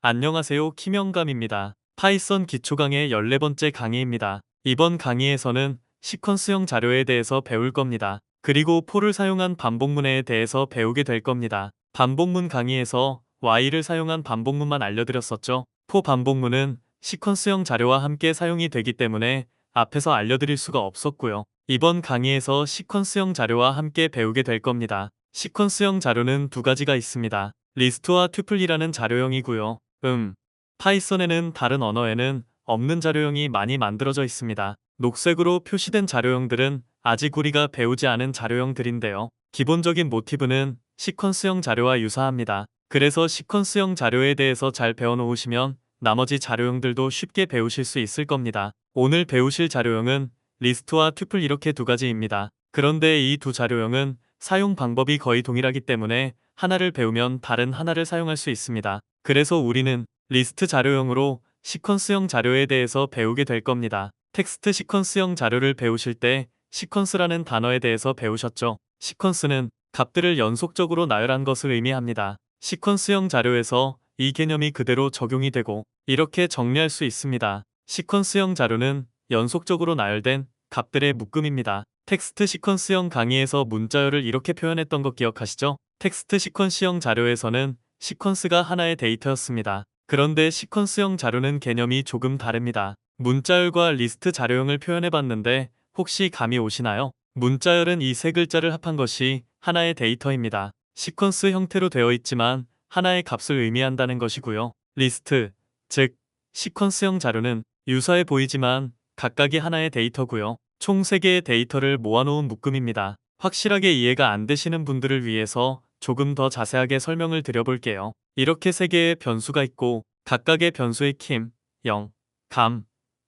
안녕하세요. 김영감입니다. 파이썬 기초 강의 14번째 강의입니다. 이번 강의에서는 시퀀스형 자료에 대해서 배울 겁니다. 그리고 for를 사용한 반복문에 대해서 배우게 될 겁니다. 반복문 강의에서 while을 사용한 반복문만 알려드렸었죠. for 반복문은 시퀀스형 자료와 함께 사용이 되기 때문에 앞에서 알려드릴 수가 없었고요. 이번 강의에서 시퀀스형 자료와 함께 배우게 될 겁니다. 시퀀스형 자료는 두 가지가 있습니다. 리스트와 튜플이라는 자료형이고요. 파이썬에는 다른 언어에는 없는 자료형이 많이 만들어져 있습니다. 녹색으로 표시된 자료형들은 아직 우리가 배우지 않은 자료형들인데요. 기본적인 모티브는 시퀀스형 자료와 유사합니다. 그래서 시퀀스형 자료에 대해서 잘 배워놓으시면 나머지 자료형들도 쉽게 배우실 수 있을 겁니다. 오늘 배우실 자료형은 리스트와 튜플 이렇게 두 가지입니다. 그런데 이 두 자료형은 사용 방법이 거의 동일하기 때문에 하나를 배우면 다른 하나를 사용할 수 있습니다. 그래서 우리는 리스트 자료형으로 시퀀스형 자료에 대해서 배우게 될 겁니다. 텍스트 시퀀스형 자료를 배우실 때 시퀀스라는 단어에 대해서 배우셨죠? 시퀀스는 값들을 연속적으로 나열한 것을 의미합니다. 시퀀스형 자료에서 이 개념이 그대로 적용이 되고 이렇게 정리할 수 있습니다. 시퀀스형 자료는 연속적으로 나열된 값들의 묶음입니다. 텍스트 시퀀스형 강의에서 문자열을 이렇게 표현했던 거 기억하시죠? 텍스트 시퀀스형 자료에서는 시퀀스가 하나의 데이터였습니다. 그런데 시퀀스형 자료는 개념이 조금 다릅니다. 문자열과 리스트 자료형을 표현해봤는데 혹시 감이 오시나요? 문자열은 이 세 글자를 합한 것이 하나의 데이터입니다. 시퀀스 형태로 되어 있지만 하나의 값을 의미한다는 것이고요. 리스트, 즉 시퀀스형 자료는 유사해 보이지만 각각이 하나의 데이터고요. 총 3개의 데이터를 모아놓은 묶음입니다. 확실하게 이해가 안 되시는 분들을 위해서 조금 더 자세하게 설명을 드려볼게요. 이렇게 3개의 변수가 있고 각각의 변수의 킴, 0, 감,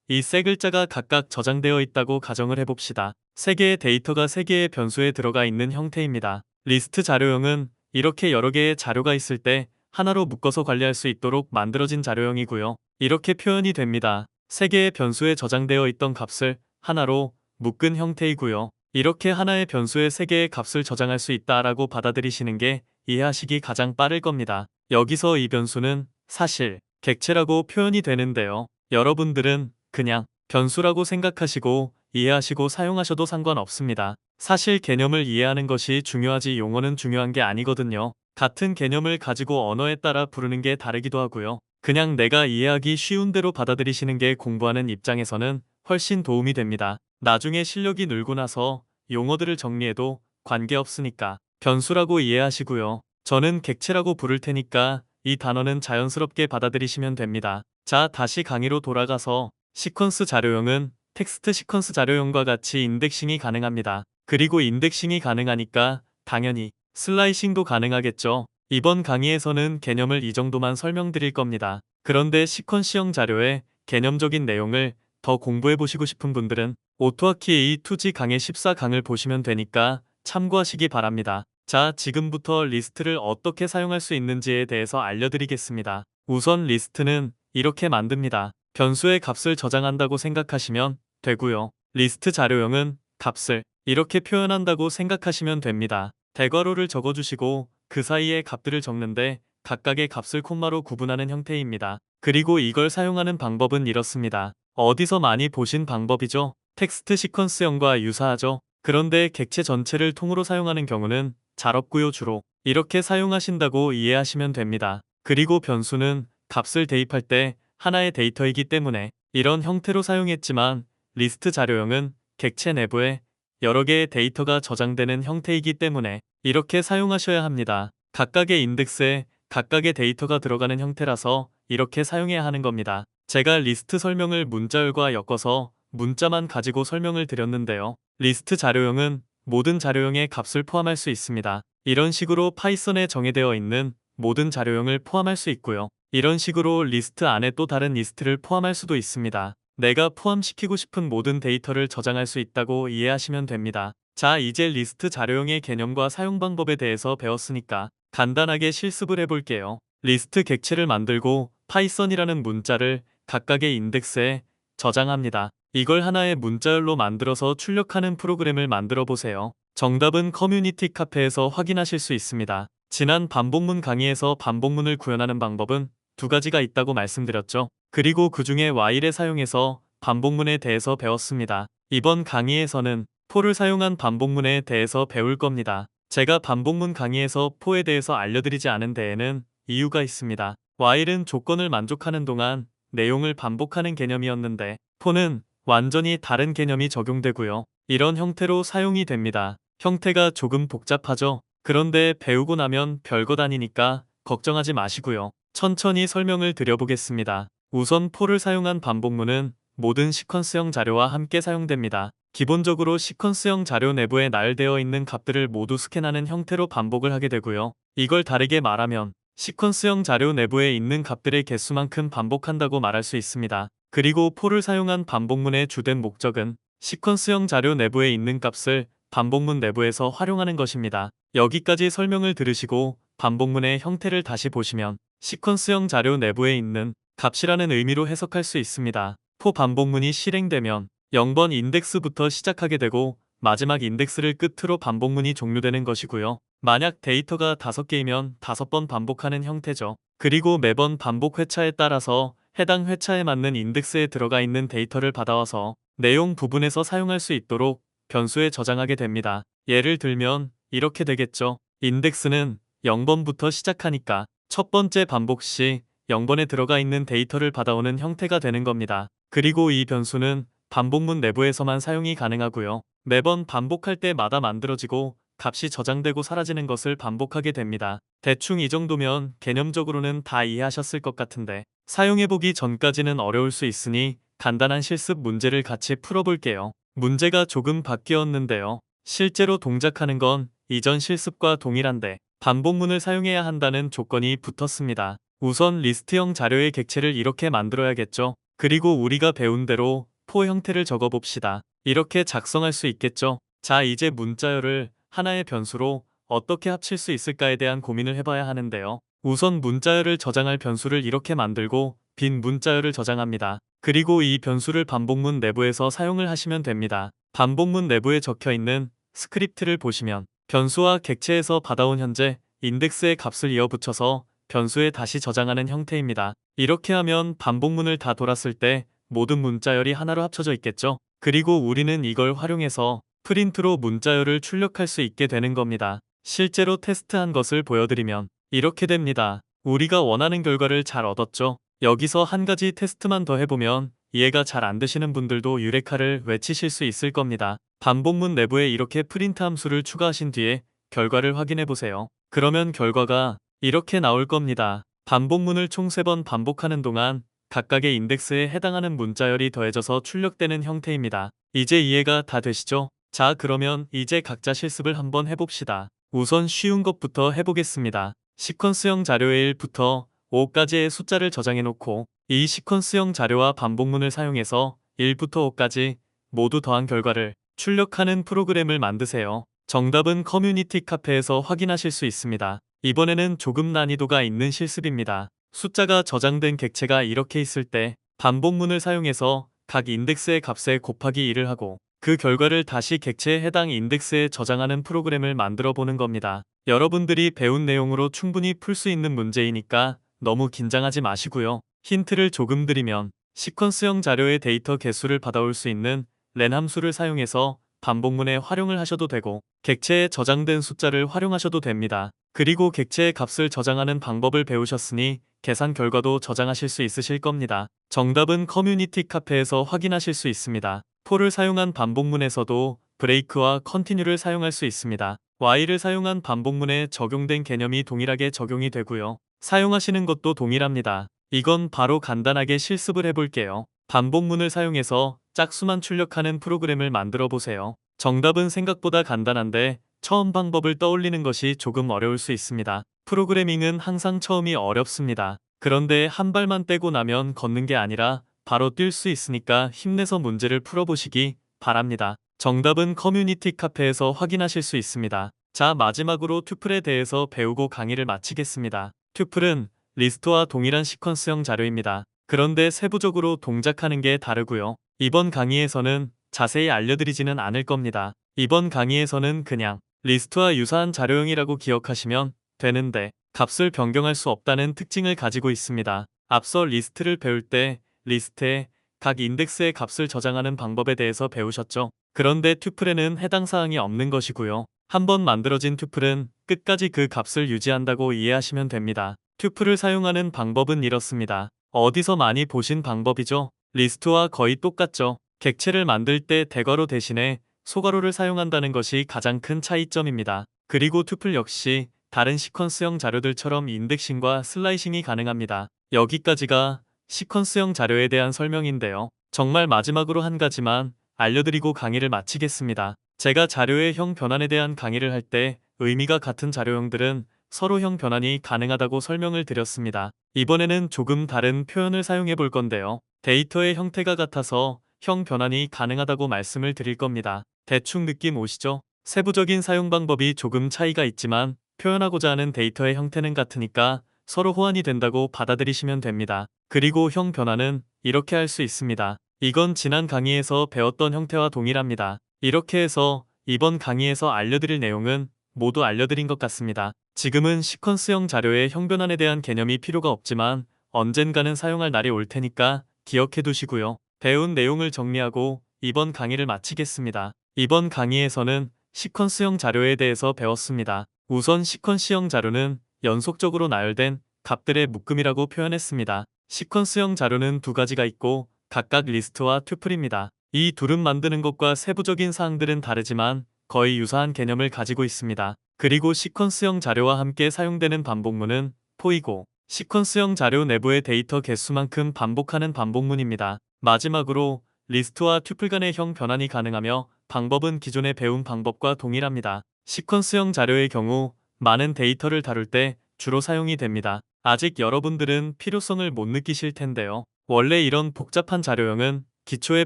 이 세 글자가 각각 저장되어 있다고 가정을 해봅시다. 3개의 데이터가 3개의 변수에 들어가 있는 형태입니다. 리스트 자료형은 이렇게 여러 개의 자료가 있을 때 하나로 묶어서 관리할 수 있도록 만들어진 자료형이고요. 이렇게 표현이 됩니다. 3개의 변수에 저장되어 있던 값을 하나로 묶은 형태이고요. 이렇게 하나의 변수에 3개의 값을 저장할 수 있다라고 받아들이시는 게 이해하시기 가장 빠를 겁니다. 여기서 이 변수는 사실 객체라고 표현이 되는데요. 여러분들은 그냥 변수라고 생각하시고 이해하시고 사용하셔도 상관없습니다. 사실 개념을 이해하는 것이 중요하지 용어는 중요한 게 아니거든요. 같은 개념을 가지고 언어에 따라 부르는 게 다르기도 하고요. 그냥 내가 이해하기 쉬운 대로 받아들이시는 게 공부하는 입장에서는 훨씬 도움이 됩니다. 나중에 실력이 늘고 나서 용어들을 정리해도 관계없으니까 변수라고 이해하시고요. 저는 객체라고 부를 테니까 이 단어는 자연스럽게 받아들이시면 됩니다. 자, 다시 강의로 돌아가서 시퀀스 자료형은 텍스트 시퀀스 자료형과 같이 인덱싱이 가능합니다. 그리고 인덱싱이 가능하니까 당연히 슬라이싱도 가능하겠죠. 이번 강의에서는 개념을 이 정도만 설명드릴 겁니다. 그런데 시퀀스형 자료의 개념적인 내용을 더 공부해보시고 싶은 분들은 오토하키 A2G 강의 14강을 보시면 되니까 참고하시기 바랍니다. 자, 지금부터 리스트를 어떻게 사용할 수 있는지에 대해서 알려드리겠습니다. 우선 리스트는 이렇게 만듭니다. 변수의 값을 저장한다고 생각하시면 되고요. 리스트 자료형은 값을 이렇게 표현한다고 생각하시면 됩니다. 대괄호를 적어주시고 그 사이에 값들을 적는데 각각의 값을 콤마로 구분하는 형태입니다. 그리고 이걸 사용하는 방법은 이렇습니다. 어디서 많이 보신 방법이죠? 텍스트 시퀀스형과 유사하죠? 그런데 객체 전체를 통으로 사용하는 경우는 잘 없고요. 주로 이렇게 사용하신다고 이해하시면 됩니다. 그리고 변수는 값을 대입할 때 하나의 데이터이기 때문에 이런 형태로 사용했지만 리스트 자료형은 객체 내부에 여러 개의 데이터가 저장되는 형태이기 때문에 이렇게 사용하셔야 합니다. 각각의 인덱스에 각각의 데이터가 들어가는 형태라서 이렇게 사용해야 하는 겁니다. 제가 리스트 설명을 문자열과 엮어서 문자만 가지고 설명을 드렸는데요. 리스트 자료형은 모든 자료형의 값을 포함할 수 있습니다. 이런 식으로 파이썬에 정의되어 있는 모든 자료형을 포함할 수 있고요. 이런 식으로 리스트 안에 또 다른 리스트를 포함할 수도 있습니다. 내가 포함시키고 싶은 모든 데이터를 저장할 수 있다고 이해하시면 됩니다. 자, 이제 리스트 자료형의 개념과 사용 방법에 대해서 배웠으니까 간단하게 실습을 해볼게요. 리스트 객체를 만들고 파이썬이라는 문자를 각각의 인덱스에 저장합니다. 이걸 하나의 문자열로 만들어서 출력하는 프로그램을 만들어 보세요. 정답은 커뮤니티 카페에서 확인하실 수 있습니다. 지난 반복문 강의에서 반복문을 구현하는 방법은 두 가지가 있다고 말씀드렸죠. 그리고 그중에 Y를 사용해서 반복문에 대해서 배웠습니다. 이번 강의에서는 포를 사용한 반복문에 대해서 배울 겁니다. 제가 반복문 강의에서 포에 대해서 알려드리지 않은 데에는 이유가 있습니다. while은 조건을 만족하는 동안 내용을 반복하는 개념이었는데 포는 완전히 다른 개념이 적용되고요. 이런 형태로 사용이 됩니다. 형태가 조금 복잡하죠? 그런데 배우고 나면 별것 아니니까 걱정하지 마시고요. 천천히 설명을 드려보겠습니다. 우선 포를 사용한 반복문은 모든 시퀀스형 자료와 함께 사용됩니다. 기본적으로 시퀀스형 자료 내부에 나열되어 있는 값들을 모두 스캔하는 형태로 반복을 하게 되고요. 이걸 다르게 말하면 시퀀스형 자료 내부에 있는 값들의 개수만큼 반복한다고 말할 수 있습니다. 그리고 포를 사용한 반복문의 주된 목적은 시퀀스형 자료 내부에 있는 값을 반복문 내부에서 활용하는 것입니다. 여기까지 설명을 들으시고 반복문의 형태를 다시 보시면 시퀀스형 자료 내부에 있는 값이라는 의미로 해석할 수 있습니다. 포 반복문이 실행되면 0번 인덱스부터 시작하게 되고 마지막 인덱스를 끝으로 반복문이 종료되는 것이고요. 만약 데이터가 5개이면 5번 반복하는 형태죠. 그리고 매번 반복 회차에 따라서 해당 회차에 맞는 인덱스에 들어가 있는 데이터를 받아와서 내용 부분에서 사용할 수 있도록 변수에 저장하게 됩니다. 예를 들면 이렇게 되겠죠. 인덱스는 0번부터 시작하니까 첫 번째 반복 시 0번에 들어가 있는 데이터를 받아오는 형태가 되는 겁니다. 그리고 이 변수는 반복문 내부에서만 사용이 가능하고요. 매번 반복할 때마다 만들어지고 값이 저장되고 사라지는 것을 반복하게 됩니다. 대충 이 정도면 개념적으로는 다 이해하셨을 것 같은데 사용해보기 전까지는 어려울 수 있으니 간단한 실습 문제를 같이 풀어볼게요. 문제가 조금 바뀌었는데요. 실제로 동작하는 건 이전 실습과 동일한데 반복문을 사용해야 한다는 조건이 붙었습니다. 우선 리스트형 자료의 객체를 이렇게 만들어야겠죠. 그리고 우리가 배운 대로 포 형태를 적어봅시다. 이렇게 작성할 수 있겠죠. 자, 이제 문자열을 하나의 변수로 어떻게 합칠 수 있을까에 대한 고민을 해봐야 하는데요. 우선 문자열을 저장할 변수를 이렇게 만들고 빈 문자열을 저장합니다. 그리고 이 변수를 반복문 내부에서 사용을 하시면 됩니다. 반복문 내부에 적혀있는 스크립트를 보시면 변수와 객체에서 받아온 현재 인덱스의 값을 이어붙여서 변수에 다시 저장하는 형태입니다. 이렇게 하면 반복문을 다 돌았을 때 모든 문자열이 하나로 합쳐져 있겠죠. 그리고 우리는 이걸 활용해서 프린트로 문자열을 출력할 수 있게 되는 겁니다. 실제로 테스트한 것을 보여드리면 이렇게 됩니다. 우리가 원하는 결과를 잘 얻었죠. 여기서 한 가지 테스트만 더 해보면 이해가 잘 안 되시는 분들도 유레카를 외치실 수 있을 겁니다. 반복문 내부에 이렇게 프린트 함수를 추가하신 뒤에 결과를 확인해 보세요. 그러면 결과가 이렇게 나올 겁니다. 반복문을 총 3번 반복하는 동안 각각의 인덱스에 해당하는 문자열이 더해져서 출력되는 형태입니다. 이제 이해가 다 되시죠? 자, 그러면 이제 각자 실습을 한번 해봅시다. 우선 쉬운 것부터 해보겠습니다. 시퀀스형 자료에 1부터 5까지의 숫자를 저장해 놓고 이 시퀀스형 자료와 반복문을 사용해서 1부터 5까지 모두 더한 결과를 출력하는 프로그램을 만드세요. 정답은 커뮤니티 카페에서 확인하실 수 있습니다. 이번에는 조금 난이도가 있는 실습입니다. 숫자가 저장된 객체가 이렇게 있을 때 반복문을 사용해서 각 인덱스의 값에 곱하기 1을 하고 그 결과를 다시 객체에 해당 인덱스에 저장하는 프로그램을 만들어 보는 겁니다. 여러분들이 배운 내용으로 충분히 풀 수 있는 문제이니까 너무 긴장하지 마시고요. 힌트를 조금 드리면 시퀀스형 자료의 데이터 개수를 받아올 수 있는 len 함수를 사용해서 반복문에 활용을 하셔도 되고 객체에 저장된 숫자를 활용하셔도 됩니다. 그리고 객체의 값을 저장하는 방법을 배우셨으니 계산 결과도 저장하실 수 있으실 겁니다. 정답은 커뮤니티 카페에서 확인하실 수 있습니다. for를 사용한 반복문에서도 break와 continue를 사용할 수 있습니다. while을 사용한 반복문에 적용된 개념이 동일하게 적용이 되고요. 사용하시는 것도 동일합니다. 이건 바로 간단하게 실습을 해볼게요. 반복문을 사용해서 짝수만 출력하는 프로그램을 만들어 보세요. 정답은 생각보다 간단한데 처음 방법을 떠올리는 것이 조금 어려울 수 있습니다. 프로그래밍은 항상 처음이 어렵습니다. 그런데 한 발만 떼고 나면 걷는 게 아니라 바로 뛸 수 있으니까 힘내서 문제를 풀어보시기 바랍니다. 정답은 커뮤니티 카페에서 확인하실 수 있습니다. 자, 마지막으로 튜플에 대해서 배우고 강의를 마치겠습니다. 튜플은 리스트와 동일한 시퀀스형 자료입니다. 그런데 세부적으로 동작하는 게 다르고요. 이번 강의에서는 자세히 알려드리지는 않을 겁니다. 이번 강의에서는 그냥 리스트와 유사한 자료형이라고 기억하시면 되는데 값을 변경할 수 없다는 특징을 가지고 있습니다. 앞서 리스트를 배울 때 리스트에 각 인덱스의 값을 저장하는 방법에 대해서 배우셨죠? 그런데 튜플에는 해당 사항이 없는 것이고요. 한번 만들어진 튜플은 끝까지 그 값을 유지한다고 이해하시면 됩니다. 튜플을 사용하는 방법은 이렇습니다. 어디서 많이 보신 방법이죠? 리스트와 거의 똑같죠. 객체를 만들 때 대괄호 대신에 소괄호를 사용한다는 것이 가장 큰 차이점입니다. 그리고 튜플 역시 다른 시퀀스형 자료들처럼 인덱싱과 슬라이싱이 가능합니다. 여기까지가 시퀀스형 자료에 대한 설명인데요. 정말 마지막으로 한 가지만 알려드리고 강의를 마치겠습니다. 제가 자료의 형 변환에 대한 강의를 할 때 의미가 같은 자료형들은 서로 형 변환이 가능하다고 설명을 드렸습니다. 이번에는 조금 다른 표현을 사용해 볼 건데요. 데이터의 형태가 같아서 형 변환이 가능하다고 말씀을 드릴 겁니다. 대충 느낌 오시죠? 세부적인 사용 방법이 조금 차이가 있지만 표현하고자 하는 데이터의 형태는 같으니까 서로 호환이 된다고 받아들이시면 됩니다. 그리고 형 변환은 이렇게 할 수 있습니다. 이건 지난 강의에서 배웠던 형태와 동일합니다. 이렇게 해서 이번 강의에서 알려드릴 내용은 모두 알려드린 것 같습니다. 지금은 시퀀스형 자료의 형 변환에 대한 개념이 필요가 없지만 언젠가는 사용할 날이 올 테니까 기억해 두시고요. 배운 내용을 정리하고 이번 강의를 마치겠습니다. 이번 강의에서는 시퀀스형 자료에 대해서 배웠습니다. 우선 시퀀시형 자료는 연속적으로 나열된 값들의 묶음이라고 표현했습니다. 시퀀스형 자료는 두 가지가 있고 각각 리스트와 튜플입니다. 이 둘은 만드는 것과 세부적인 사항들은 다르지만 거의 유사한 개념을 가지고 있습니다. 그리고 시퀀스형 자료와 함께 사용되는 반복문은 포이고 시퀀스형 자료 내부의 데이터 개수만큼 반복하는 반복문입니다. 마지막으로 리스트와 튜플 간의 형 변환이 가능하며 방법은 기존에 배운 방법과 동일합니다. 시퀀스형 자료의 경우 많은 데이터를 다룰 때 주로 사용이 됩니다. 아직 여러분들은 필요성을 못 느끼실 텐데요. 원래 이런 복잡한 자료형은 기초에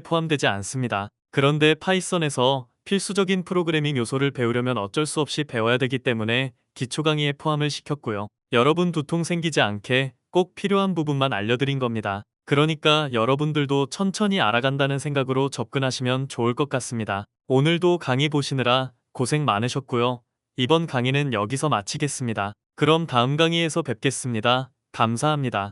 포함되지 않습니다. 그런데 파이썬에서 필수적인 프로그래밍 요소를 배우려면 어쩔 수 없이 배워야 되기 때문에 기초 강의에 포함을 시켰고요. 여러분 두통 생기지 않게 꼭 필요한 부분만 알려드린 겁니다. 그러니까 여러분들도 천천히 알아간다는 생각으로 접근하시면 좋을 것 같습니다. 오늘도 강의 보시느라 고생 많으셨고요. 이번 강의는 여기서 마치겠습니다. 그럼 다음 강의에서 뵙겠습니다. 감사합니다.